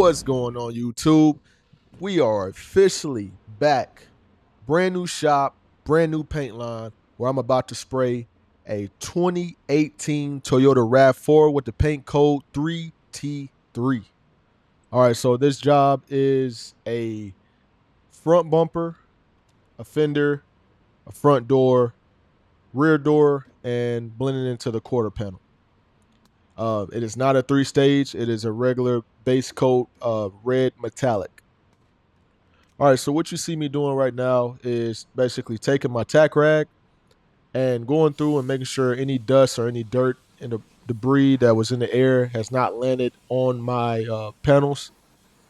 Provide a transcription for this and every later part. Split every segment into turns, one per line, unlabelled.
What's going on, YouTube? We are officially back. Brand new shop, brand new paint line, where I'm about to spray a 2018 Toyota Rav-4 with the paint code 3T3. All right, so this job is a front bumper, a fender, a front door, rear door, and blending into the quarter panel. It is not a three-stage. It is a regular base coat red metallic. All right, so what you see me doing right now is basically taking my tack rag and going through and making sure any dust or any dirt and the debris that was in the air has not landed on my panels.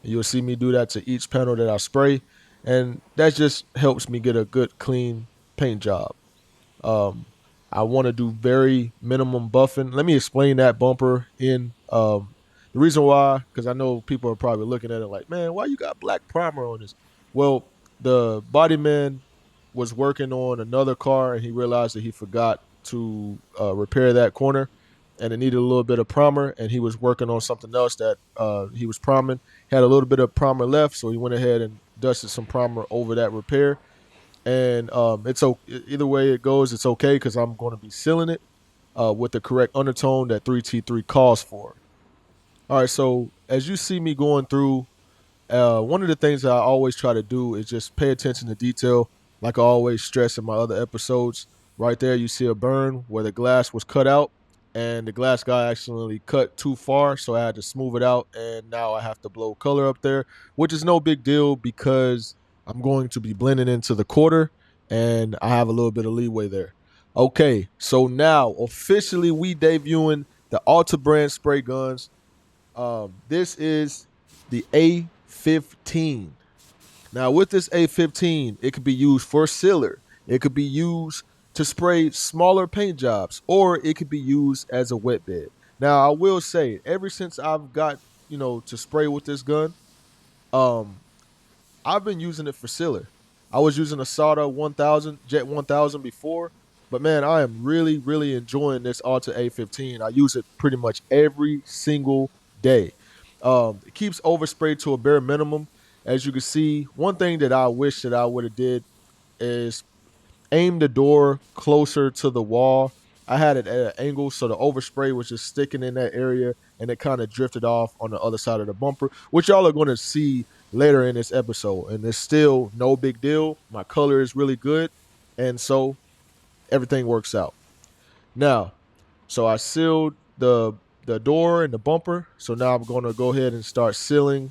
You'll see me do that to each panel that I spray, and that just helps me get a good, clean paint job. Um, I want to do very minimum buffing. Let me explain that bumper in the reason why, because I know people are probably looking at it like, man, why you got black primer on this? Well, the body man was working on another car and he realized that he forgot to repair that corner and it needed a little bit of primer, and he was working on something else that he was priming. Had a little bit of primer left, so he went ahead and dusted some primer over that repair, and either way it goes, it's okay because I'm going to be sealing it with the correct undertone that 3T3 calls for. All right, so as you see me going through, one of the things that I always try to do is just pay attention to detail, like I always stress in my other episodes. Right there, you see a burn where the glass was cut out, and the glass guy accidentally cut too far, so I had to smooth it out, and now I have to blow color up there, which is no big deal because I'm going to be blending into the quarter, and I have a little bit of leeway there. Okay, so now officially we debuting the Alta Brand Spray guns. This is the A15. Now, with this A15, it could be used for sealer. It could be used to spray smaller paint jobs, or it could be used as a wet bed. Now, I will say, ever since I've got to spray with this gun, um, I've been using it for sealer. I was using a Sada 1000 Jet 1000 before, but man, I am really, really enjoying this Alta A15. I use it pretty much every single day. It keeps overspray to a bare minimum. As you can see, one thing that I wish that I would have did is aim the door closer to the wall. I had it at an angle, so the overspray was just sticking in that area, and it kind of drifted off on the other side of the bumper, which y'all are going to see later in this episode. And it's still no big deal. My color is really good, and so everything works out. Now, so I sealed the door and the bumper. So now I'm going to go ahead and start sealing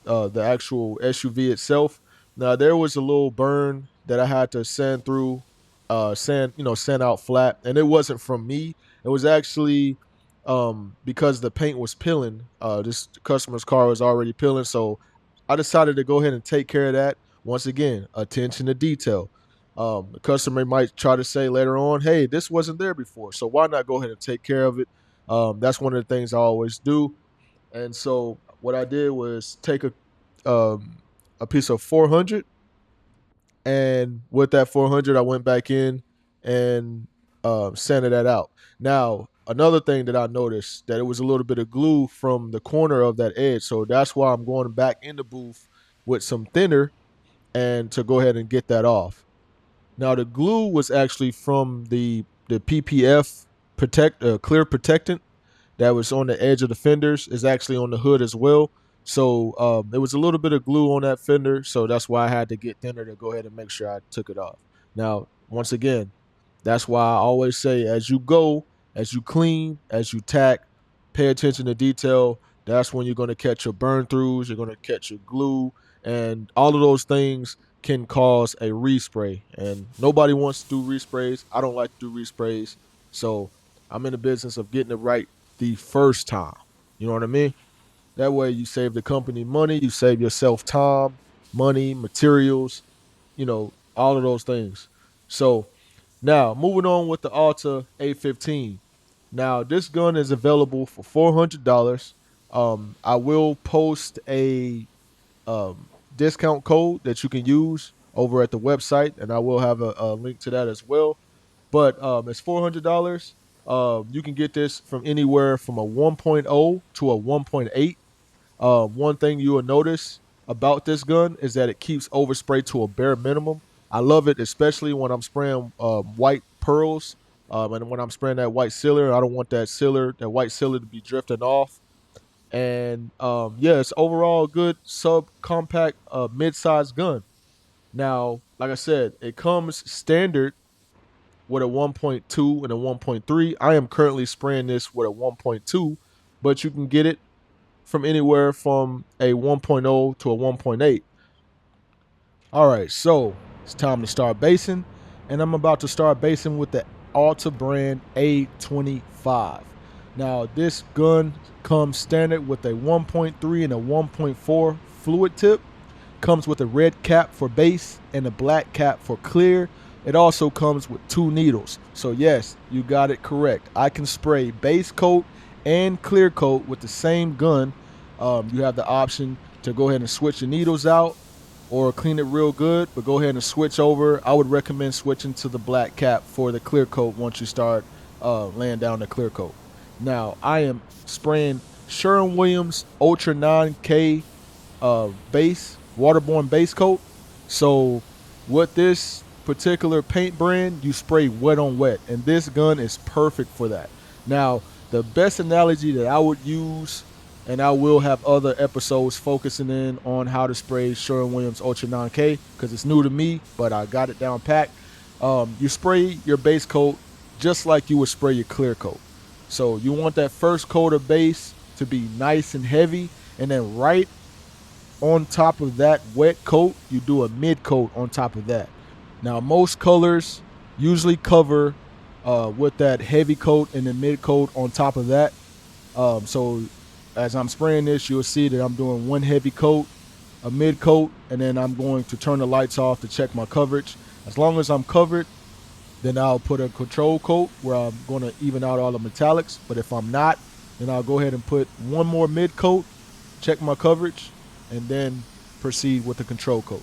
the actual SUV itself. Now there was a little burn that I had to sand through, sand out flat, and it wasn't from me. It was actually because the paint was peeling. This customer's car was already peeling, so I decided to go ahead and take care of that. Once again, attention to detail. The customer might try to say later on, "Hey, this wasn't there before, so why not go ahead and take care of it?" That's one of the things I always do. And so what I did was take a piece of 400, and with that 400, I went back in and sanded that out. Now, another thing that I noticed that it was a little bit of glue from the corner of that edge, so that's why I'm going back in the booth with some thinner and to go ahead and get that off. Now, the glue was actually from the PPF clear protectant that was on the edge of the fenders, is actually on the hood as well. So there was a little bit of glue on that fender, so that's why I had to get thinner to go ahead and make sure I took it off. Now, once again, that's why I always say, as you go, as you clean, as you tack, pay attention to detail. That's when you're going to catch your burn throughs, you're going to catch your glue, and all of those things can cause a respray. And nobody wants to do resprays. I don't like to do resprays. So I'm in the business of getting it right the first time. You know what I mean? That way you save the company money, you save yourself time, money, materials, all of those things. So now moving on with the Alta A15. Now this gun is available for $400. I will post a discount code that you can use over at the website, and I will have a link to that as well. But it's $400. You can get this from anywhere from a 1.0 to a 1.8. One thing you will notice about this gun is that it keeps overspray to a bare minimum. I love it, especially when I'm spraying white pearls, and when I'm spraying that white sealer. I don't want that white sealer, to be drifting off. And yeah, it's overall a good subcompact mid-sized gun. Now, like I said, it comes standard with a 1.2 and a 1.3. I am currently spraying this with a 1.2, but you can get it from anywhere from a 1.0 to a 1.8. All right, so it's time to start basing, and I'm about to start basing with the Alta Brand A25. Now, this gun comes standard with a 1.3 and a 1.4 fluid tip. Comes with a red cap for base and a black cap for clear. It also comes with 2 needles. So yes, you got it correct. I can spray base coat and clear coat with the same gun. You have the option to go ahead and switch the needles out or clean it real good, but go ahead and switch over. I would recommend switching to the black cap for the clear coat once you start laying down the clear coat. Now, I am spraying Sherwin Williams Ultra 9K base, waterborne base coat. So with this particular paint brand, you spray wet on wet, and this gun is perfect for that. Now, the best analogy that I would use, and I will have other episodes focusing in on how to spray Sherwin Williams Ultra 9K because it's new to me, but I got it down packed. You spray your base coat just like you would spray your clear coat. So you want that first coat of base to be nice and heavy, and then right on top of that wet coat, you do a mid coat on top of that. Now, most colors usually cover with that heavy coat and the mid coat on top of that. So as I'm spraying this, you'll see that I'm doing one heavy coat, a mid coat, and then I'm going to turn the lights off to check my coverage. As long as I'm covered, then I'll put a control coat where I'm going to even out all the metallics. But if I'm not, then I'll go ahead and put one more mid coat, check my coverage, and then proceed with the control coat.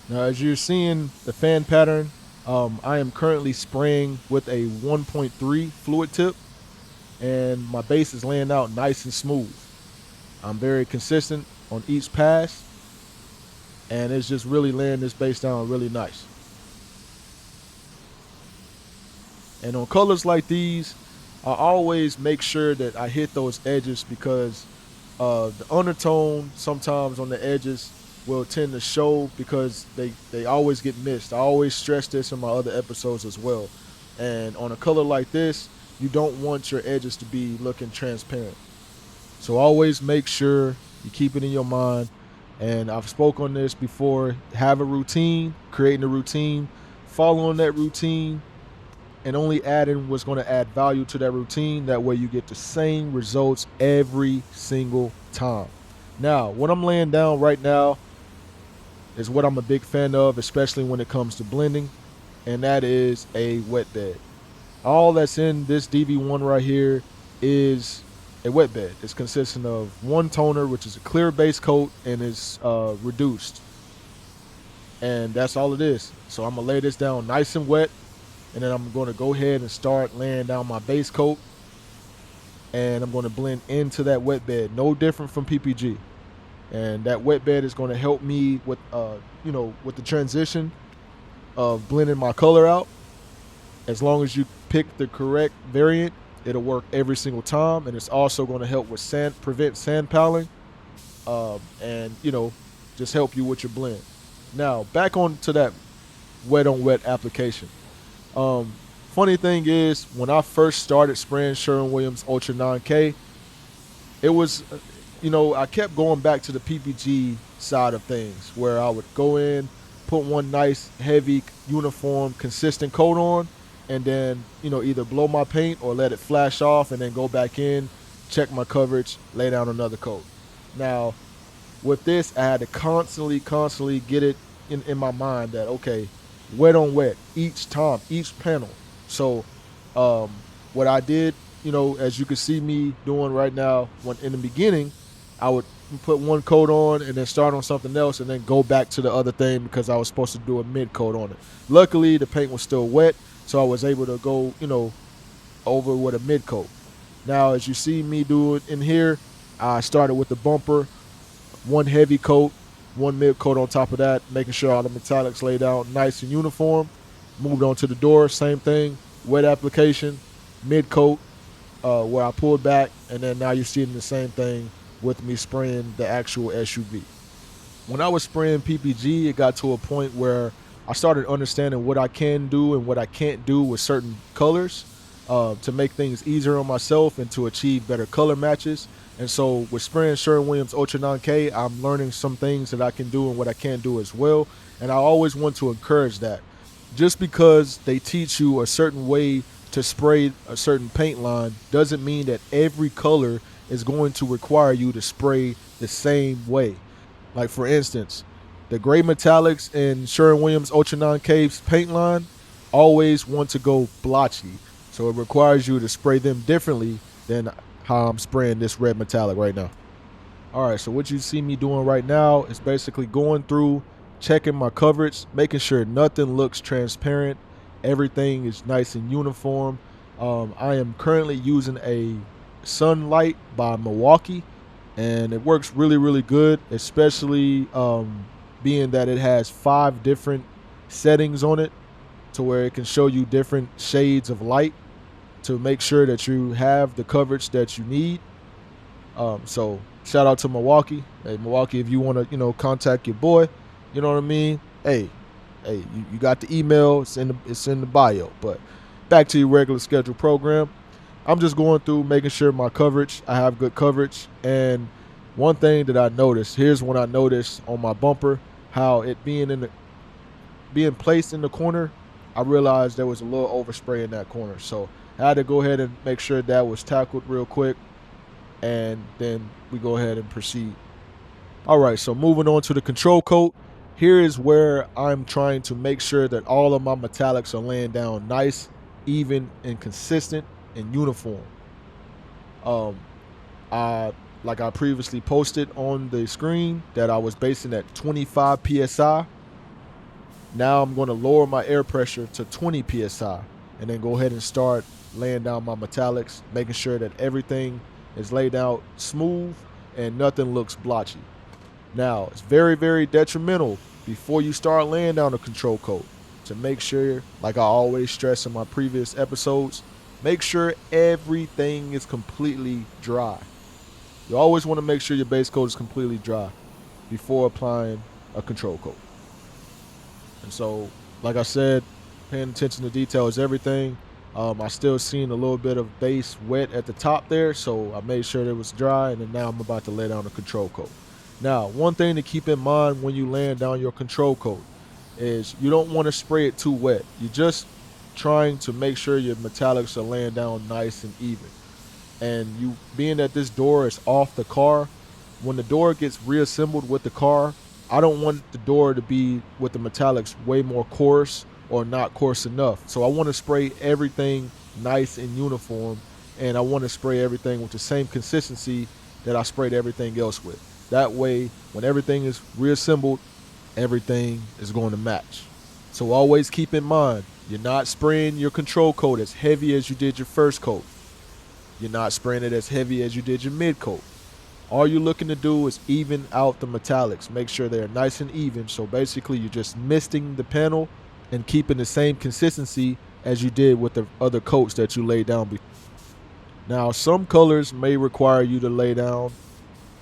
Now, as you're seeing the fan pattern, I am currently spraying with a 1.3 fluid tip, and my base is laying out nice and smooth. I'm very consistent on each pass, and it's just really laying this base down really nice. And on colors like these, I always make sure that I hit those edges because the undertone sometimes on the edges will tend to show because they always get missed. I always stress this in my other episodes as well. And on a color like this, you don't want your edges to be looking transparent. So always make sure you keep it in your mind. And I've spoke on this before. Have a routine, creating a routine, following that routine, and only adding what's going to add value to that routine. That way you get the same results every single time. Now, what I'm laying down right now is what I'm a big fan of, especially when it comes to blending, and that is a wet bed. All that's in this DV1 right here is a wet bed. It's consisting of one toner, which is a clear base coat, and is reduced. And that's all it is. So I'm going to lay this down nice and wet, and then I'm going to go ahead and start laying down my base coat, and I'm going to blend into that wet bed. No different from PPG. And that wet bed is going to help me with, with the transition of blending my color out. As long as you pick the correct variant, it'll work every single time, and it's also going to help with prevent sand piling, and just help you with your blend. Now, back on to that wet on wet application. Funny thing is, when I first started spraying Sherwin Williams Ultra 9K, it was, I kept going back to the PPG side of things, where I would go in, put one nice, heavy, uniform, consistent coat on, and then, either blow my paint or let it flash off and then go back in, check my coverage, lay down another coat. Now, with this, I had to constantly get it in my mind that, okay, wet on wet each time, each panel. So what I did, as you can see me doing right now, when in the beginning, I would put one coat on and then start on something else and then go back to the other thing because I was supposed to do a mid coat on it. Luckily, the paint was still wet, so I was able to go, over with a mid coat. Now, as you see me do it in here, I started with the bumper, one heavy coat, one mid coat on top of that, making sure all the metallics laid out nice and uniform. Moved on to the door, same thing, wet application, mid coat, where I pulled back, and then now you're seeing the same thing with me spraying the actual SUV. When I was spraying PPG, it got to a point where I started understanding what I can do and what I can't do with certain colors, to make things easier on myself and to achieve better color matches. And so with spraying Sherwin Williams Ultra 9K, I'm learning some things that I can do and what I can't do as well. And I always want to encourage that. Just because they teach you a certain way to spray a certain paint line doesn't mean that every color is going to require you to spray the same way. Like for instance, the gray metallics in Sherwin Williams Ultra 9K's paint line always want to go blotchy. So it requires you to spray them differently than how I'm spraying this red metallic right now. All right, so what you see me doing right now is basically going through, checking my coverage, making sure nothing looks transparent. Everything is nice and uniform. I am currently using a Sunlight by Milwaukee, and it works really, really good, especially being that it has 5 different settings on it to where it can show you different shades of light to make sure that you have the coverage that you need. So shout out to Milwaukee. Hey, Milwaukee, if you want to, contact your boy, you know what I mean? Hey, you got the email. It's in the bio. But back to your regular scheduled program. I'm just going through making sure I have good coverage. And one thing that I noticed, here's when I noticed on my bumper, how it being placed in the corner, I realized there was a little overspray in that corner. So I had to go ahead and make sure that was tackled real quick, and then we go ahead and proceed. All right, so moving on to the control coat. Here is where I'm trying to make sure that all of my metallics are laying down nice, even, and consistent and uniform. Like I previously posted on the screen, that I was basing at 25 psi. Now I'm going to lower my air pressure to 20 psi, and then go ahead and start laying down my metallics, making sure that everything is laid out smooth and nothing looks blotchy. Now, it's very, very detrimental before you start laying down a control coat to make sure, like I always stress in my previous episodes, make sure everything is completely dry. You always want to make sure your base coat is completely dry before applying a control coat. And so, like I said, paying attention to detail is everything. I still seen a little bit of base wet at the top there, so I made sure that it was dry, and then now I'm about to lay down the control coat. Now, one thing to keep in mind when you laying down your control coat is you don't want to spray it too wet. You're just trying to make sure your metallics are laying down nice and even. And you being that this door is off the car, when the door gets reassembled with the car, I don't want the door to be with the metallics way more coarse or not coarse enough. So I want to spray everything nice and uniform, and I want to spray everything with the same consistency that I sprayed everything else with. That way, when everything is reassembled, everything is going to match. So always keep in mind, you're not spraying your control coat as heavy as you did your first coat. You're not spraying it as heavy as you did your mid coat. All you're looking to do is even out the metallics. Make sure they're nice and even. So basically, you're just misting the panel and keeping the same consistency as you did with the other coats that you laid down before. Now, some colors may require you to lay down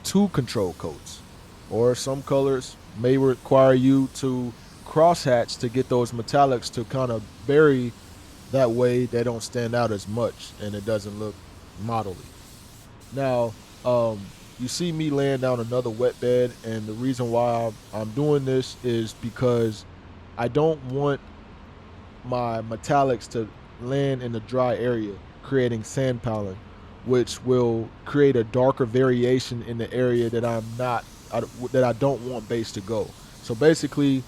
2 control coats, or some colors may require you to crosshatch to get those metallics to kind of bury. That way they don't stand out as much and it doesn't look modelly. Now, you see me laying down another wet bed, and the reason why I'm doing this is because I don't want my metallics to land in the dry area, creating sand piling, which will create a darker variation in the area that I don't want base to go. So basically,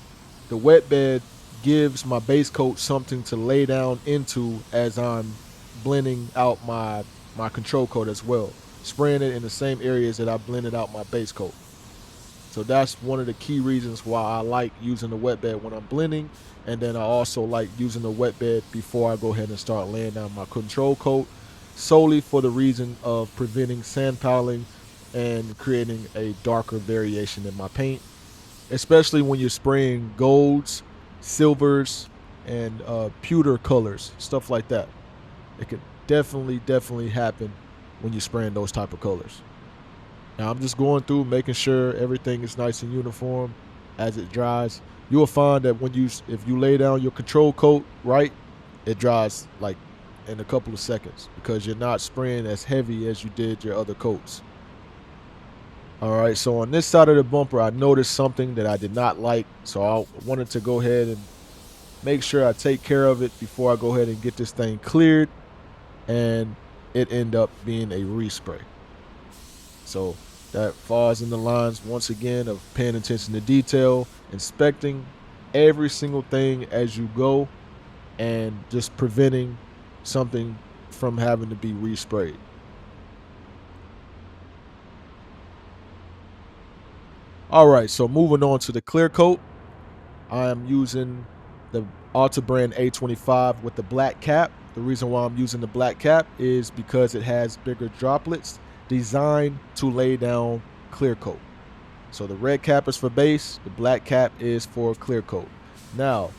the wet bed gives my base coat something to lay down into as I'm blending out my control coat as well, spraying it in the same areas that I blended out my base coat. So that's one of the key reasons why I like using the wet bed when I'm blending, and then I also like using the wet bed before I go ahead and start laying down my control coat, solely for the reason of preventing sand piling and creating a darker variation in my paint, especially when you're spraying golds, silvers, and pewter colors, stuff like that. It could definitely happen when you're spraying those type of colors. Now I'm just going through making sure everything is nice and uniform as it dries. You will find that if you lay down your control coat right, it dries like in a couple of seconds because you're not spraying as heavy as you did your other coats. All right, so on this side of the bumper, I noticed something that I did not like, so I wanted to go ahead and make sure I take care of it before I go ahead and get this thing cleared, and it ended up being a respray. So that falls in the lines once again of paying attention to detail, inspecting every single thing as you go, and just preventing something from having to be resprayed. All right, so moving on to the clear coat, I am using the Alta Brand A25 with the black cap. The reason why I'm using the black cap is because it has bigger droplets designed to lay down clear coat. So the red cap is for base, the black cap is for clear coat. Now,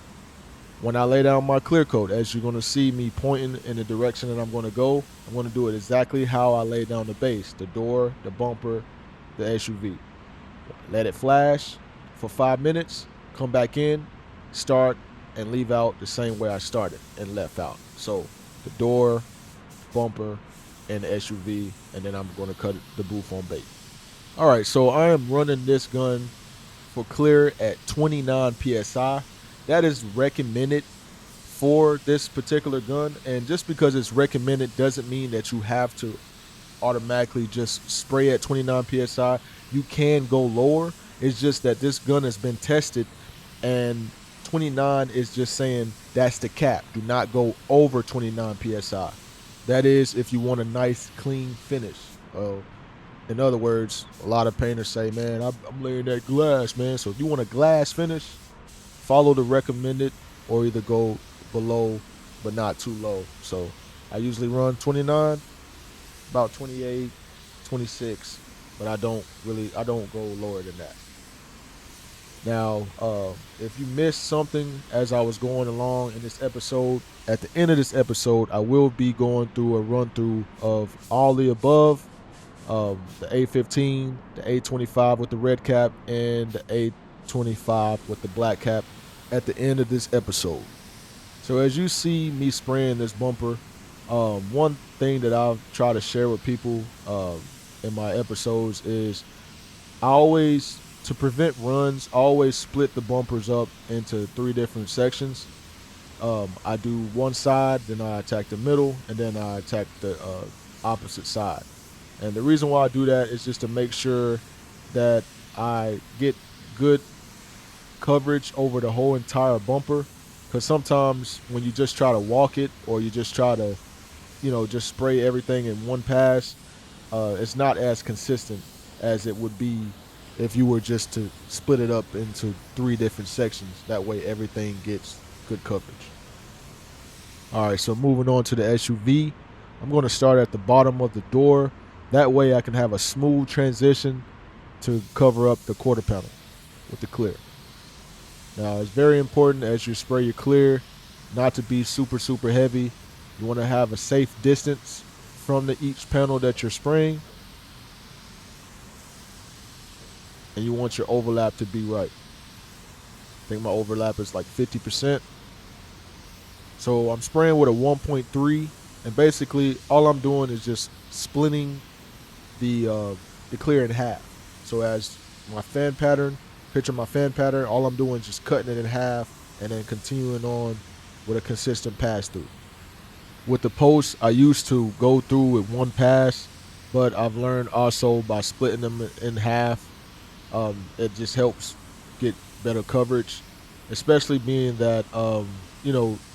when I lay down my clear coat, as you're going to see me pointing in the direction that I'm going to go, I'm going to do it exactly how I lay down the base, the door, the bumper, the SUV. Let it flash for 5 minutes, come back in, start, and leave out the same way I started and left out. So the door, bumper, and the SUV, and then I'm going to cut the booth on bait. All right, so I am running this gun for clear at 29 PSI. That is recommended for this particular gun, and just because it's recommended doesn't mean that you have to automatically just spray at 29 PSI. You can go lower. It's just that this gun has been tested, and 29 is just saying that's the cap. Do not go over 29 PSI. That is if you want a nice, clean finish. In other words, a lot of painters say, man, I'm laying that glass, man. So if you want a glass finish, follow the recommended or either go below but not too low. So I usually run 29, about 28, 26, but I don't go lower than that. Now, if you missed something as I was going along in this episode, at the end of this episode, I will be going through a run through of all the above, the A15, the A25 with the red cap, and the A25 with the black cap at the end of this episode. So as you see me spraying this bumper, one thing that I'll try to share with people in my episodes is to prevent runs, I always split the bumpers up into 3 different sections. I do one side, then I attack the middle, and then I attack the opposite side. And the reason why I do that is just to make sure that I get good coverage over the whole entire bumper. Because sometimes when you just try to walk it, or you just try to, just spray everything in one pass, it's not as consistent as it would be if you were just to split it up into 3 different sections. That way everything gets good coverage. All right, so moving on to the SUV, I'm going to start at the bottom of the door. That way I can have a smooth transition to cover up the quarter panel with the clear. Now, it's very important as you spray your clear not to be super heavy. You want to have a safe distance from each panel that you're spraying, and you want your overlap to be right. I think my overlap is like 50%. So I'm spraying with a 1.3, and basically all I'm doing is just splitting the clear in half. So as my fan pattern, picture my fan pattern, all I'm doing is just cutting it in half and then continuing on with a consistent pass through. With the posts, I used to go through with one pass, but I've learned also by splitting them in half, it just helps get better coverage, especially being that,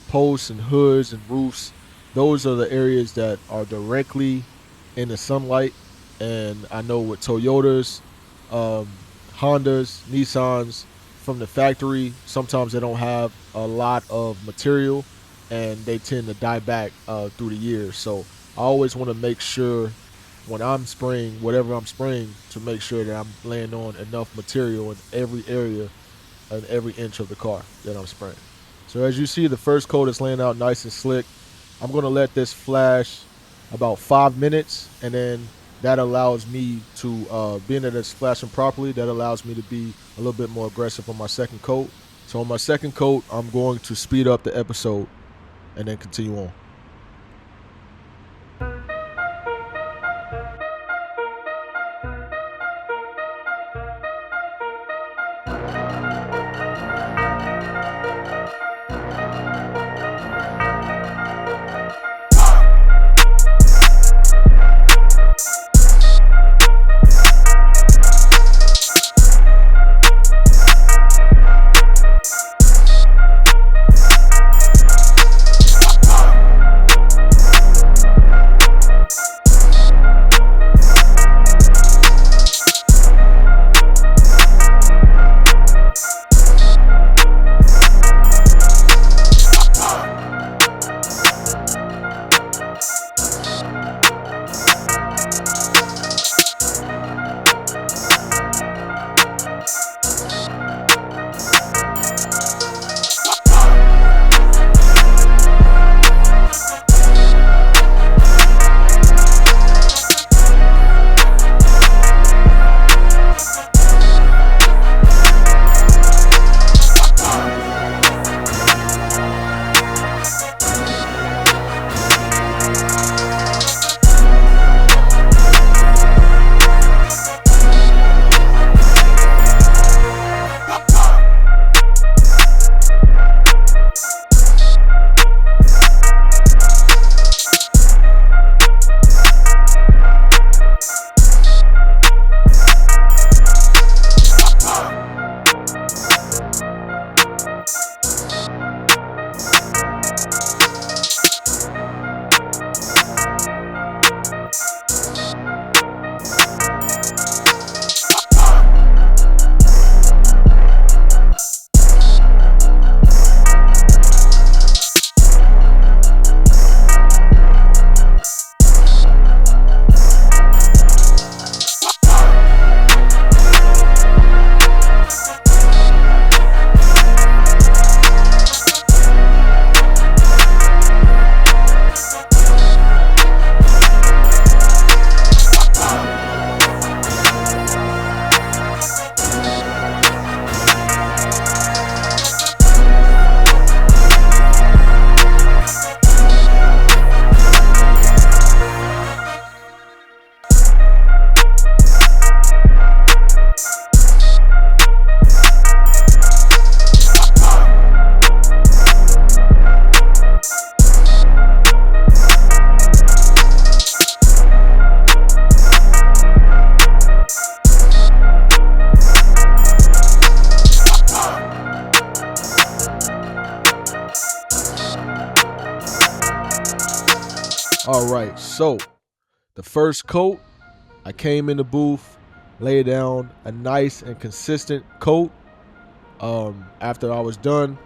posts and hoods and roofs, those are the areas that are directly in the sunlight. And I know with Toyotas, Hondas, Nissans from the factory, sometimes they don't have a lot of material and they tend to die back through the years. So I always want to make sure when I'm spraying whatever I'm spraying to make sure that I'm laying on enough material in every area and every inch of the car that I'm spraying. So as you see, the first coat is laying out nice and slick. I'm going to let this flash about 5 minutes, and then that allows me to, being that it's flashing properly, that allows me to be a little bit more aggressive on my second coat. So on my second coat, I'm going to speed up the episode and then continue on. All right, so the first coat, I came in the booth, laid down a nice and consistent coat. After I was done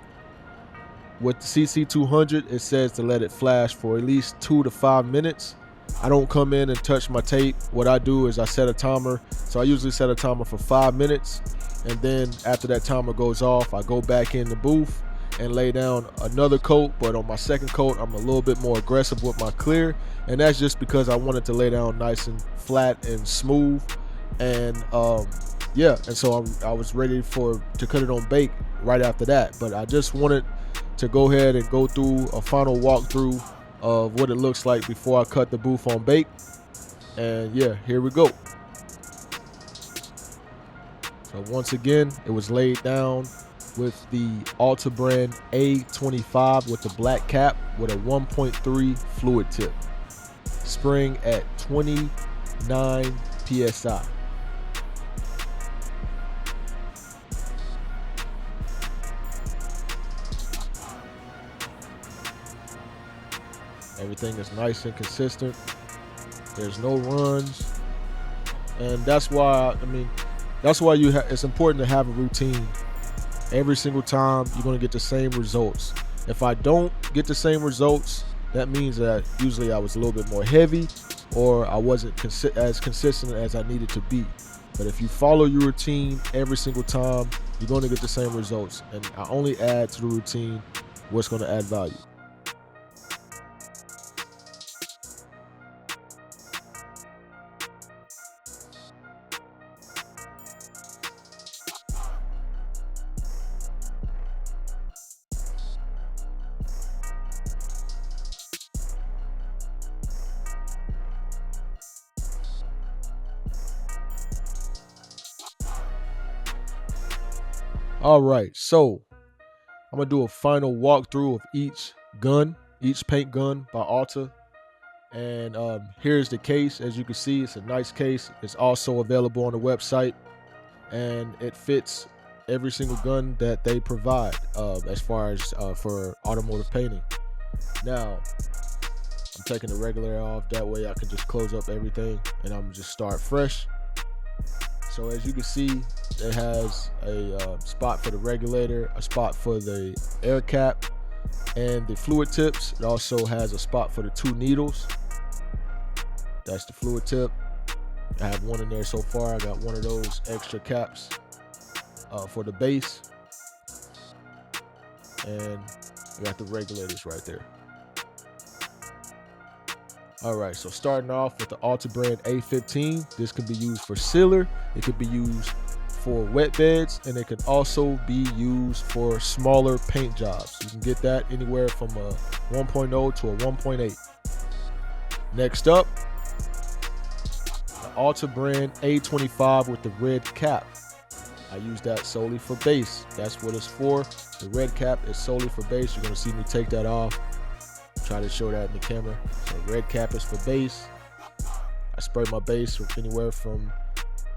with the CC200, it says to let it flash for at least 2 to 5 minutes. I don't come in and touch my tape. What I do is I set a timer. So I usually set a timer for 5 minutes. And then after that timer goes off, I go back in the booth and lay down another coat. But on my second coat, I'm a little bit more aggressive with my clear. And that's just because I wanted to lay down nice and flat and smooth. And yeah, and so I was ready to cut it on bake right after that. But I just wanted to go ahead and go through a final walkthrough of what it looks like before I cut the booth on bake. And yeah, here we go. So once again, it was laid down with the Alta Brand A25 with the black cap with a 1.3 fluid tip, spraying at 29 PSI. Everything is nice and consistent. There's no runs. And that's why, it's important to have a routine. Every single time you're going to get the same results. If I don't get the same results, That means that usually I was a little bit more heavy, or I wasn't as consistent as I needed to be. But if you follow your routine every single time, you're going to get the same results. And I only add to the routine what's going to add value. All right, so I'm gonna do a final walkthrough of each paint gun by Alta. And here's the case. As you can see, it's a nice case. It's also available on the website, and it fits every single gun that they provide as far as for automotive painting. Now, I'm taking the regulator off. That way I can just close up everything, and I'm just start fresh. So as you can see, it has a spot for the regulator, a spot for the air cap, and the fluid tips. It also has a spot for the 2 needles. That's the fluid tip. I have one in there so far. I got one of those extra caps for the base. And I got the regulators right there. All right, so starting off with the Alta Brand A15. This can be used for sealer. It could be used for wet beds, and it can also be used for smaller paint jobs. You can get that anywhere from a 1.0 to a 1.8. Next up, the Alta Brand A25 with the red cap. I use that solely for base. That's what it's for. The red cap is solely for base. You're gonna see me take that off. Try to show that in the camera. So red cap is for base. I spray my base with anywhere from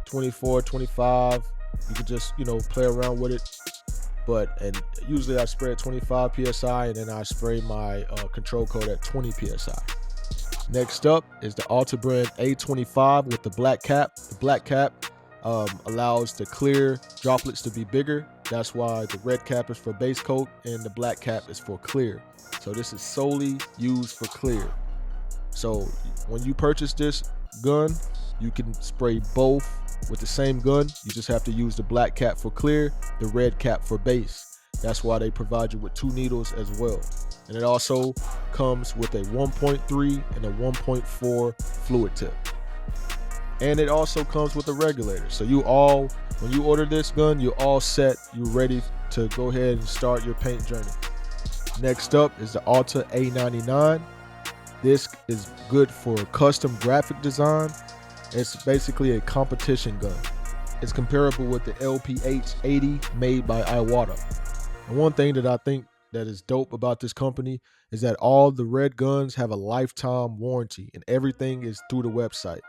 24, 25. You can just, play around with it. And usually I spray at 25 PSI, and then I spray my control code at 20 PSI. Next up is the Alta Brand A25 with the black cap. The black cap allows the clear droplets to be bigger. That's why the red cap is for base coat and the black cap is for clear. So this is solely used for clear. So when you purchase this gun, you can spray both with the same gun. You just have to use the black cap for clear, the red cap for base. That's why they provide you with 2 needles as well. And it also comes with a 1.3 and a 1.4 fluid tip. And it also comes with a regulator. So when you order this gun, you're all set. You're ready to go ahead and start your paint journey. Next up is the Alta A99. This is good for custom graphic design. It's basically a competition gun. It's comparable with the LPH80 made by Iwata. And one thing that I think that is dope about this company is that all the red guns have a lifetime warranty, and everything is through the website.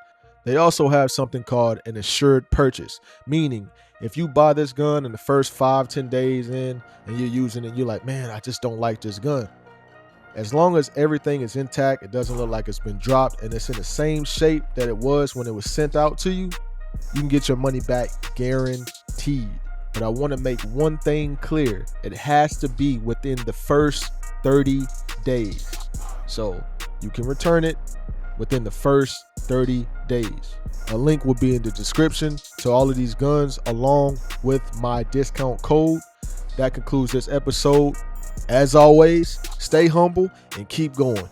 They also have something called an assured purchase, meaning if you buy this gun in the first 5-10 days in and you're using it, you're like, man, I just don't like this gun. As long as everything is intact, it doesn't look like it's been dropped, and it's in the same shape that it was when it was sent out to you, you can get your money back guaranteed. But I want to make one thing clear. It has to be within the first 30 days. So you can return it within the first 30 days. A link will be in the description to all of these guns along with my discount code. That concludes this episode. As always, stay humble and keep going.